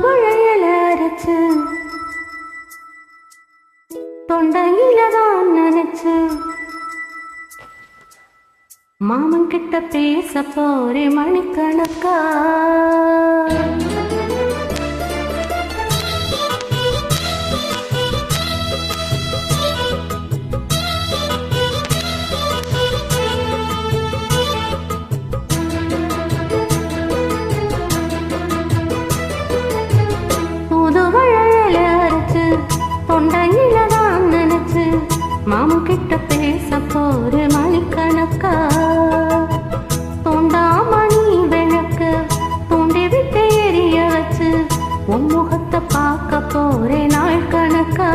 தூதுவளையல அரைச்சு தொண்டையில தான் நினைச்சு மாமன் கிட்ட பேச போரே மணிக்கணக்கா. தூதுவளையல அரைச்சு தொண்டையில தான் நினைச்சு மாமன் கிட்ட பேச போரே மணிக்கணக்கா. தோண்டாமணி விளக்கு தூண்டி விட்டு எரிய வச்சு உன் முகத்தை பார்க்க போறே நாள் கணக்கா.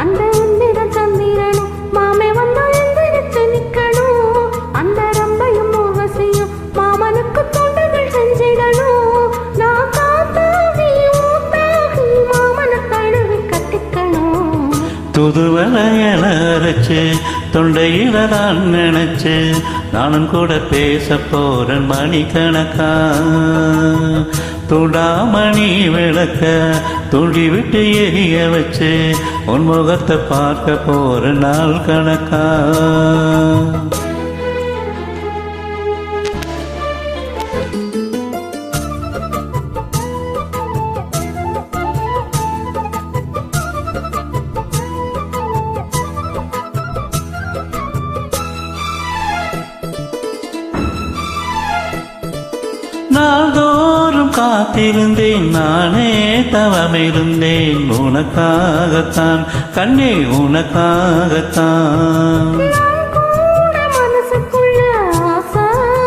அந்த இந்திர சந்திரனும் மாமே வந்தா எந்திரிச்சு நிக்கணும். அந்த ரம்பையும் ஊர்வசியும் மாமனுக்கு தொண்டுகள் செஞ்சிடணும். நான் காத்தாகி ஊத்தாகி மாமனை கழுவி கட்டிக்கணும். தூதுவளையல அரைச்சு தொண்டையில தான் நினைச்சு நானும் கூட பேச போறேன் மணிக்கணக்கா. தூண்டாமணி விளக்க தூண்டி விட்டு எரிய வச்சு உன் முகத்தை பார்க்க போற நாள் கணக்கா. நாள்தோறும் காத்திருந்தேன் நானே தவமிருந்தேன் உனக்காகத்தான் கண்ணே உனக்காகத்தான். மனசுக்குள்ள ஆசை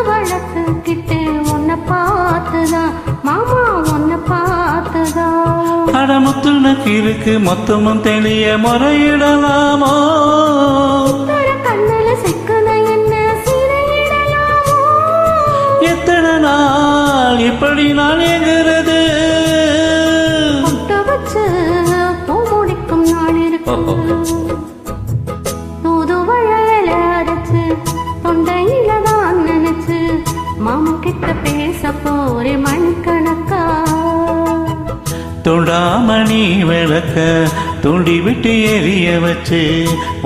வளர்த்துக்கிட்டு உன்னை பார்த்துதான் மாமா உன்னை பார்த்துதான். அடமுத்துனக்கு இருக்கு மொத்தமும் தெளிய முறையிடலாமோ. கண்ணல சிக்கன என்ன சிறையிடலாமோ. எத்தனை நாள் இப்படி நான் எங்கிறது வச்சு பூ முடிக்கும் நாள் இருக்கு. தூதுவளையல அரைச்சு தொண்டையில தான் நினைச்சு மாமன் கிட்ட பேச போரே மணிக்கணக்கா. தூண்டாமணி விளக்க தூண்டி விட்டு எரிய வச்சு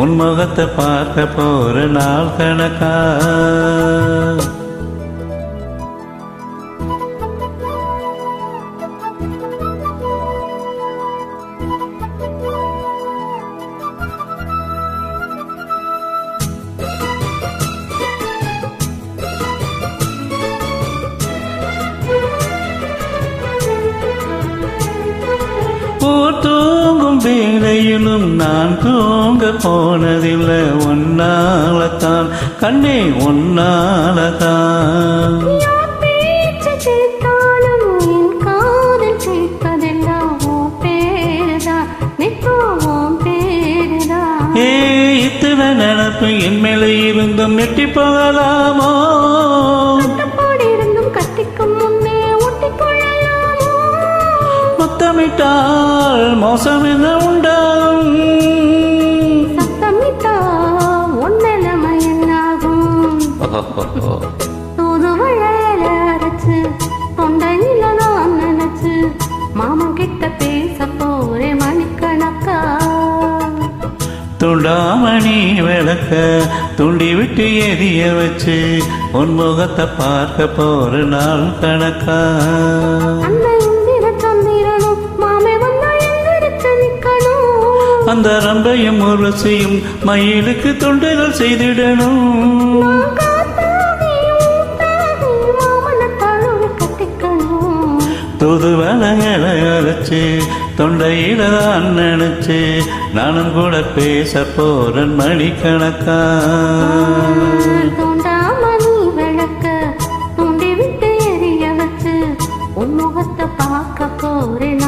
உன் முகத்தை பார்க்க போற நாள் கணக்கா. தூங்கும் வேளையிலும் நான் தூங்க போனதில்லை ஒன்னாலத்தான் கண்ணே ஒன்னாலதான். இத்தனை நினப்பு என் மேல இருந்தும் நெட்டி போகலாமோ. முத்தமிட்டால் மோசம் என்ன உண்டாகும். சத்தமிட்டால் ஒன்னலமை என்னாகும். தூதுவளையல அரைச்சு தொண்டையில தான் நினைச்சு மாமன் கிட்ட பேச போரே மணிக்கணக்கா. துண்டாமணி விளக்க துண்டி விட்டு எரிய வச்சு உன் முகத்தை பார்க்க போற நாள் கணக்கா. அந்த ரம்பையும் உரசியும் மயிலுக்கு தொண்டுகள் செய்திடணும். தூதுவளையல அரைச்சு தொண்டையில தான் நினைச்சு நானும் கூட பேச போறேன் மணிக்கணக்கா. தோண்டாமணி விளக்க தூண்டி விட்டு எரிய வச்சு உன் முகத்தை பார்க்க போறேன்.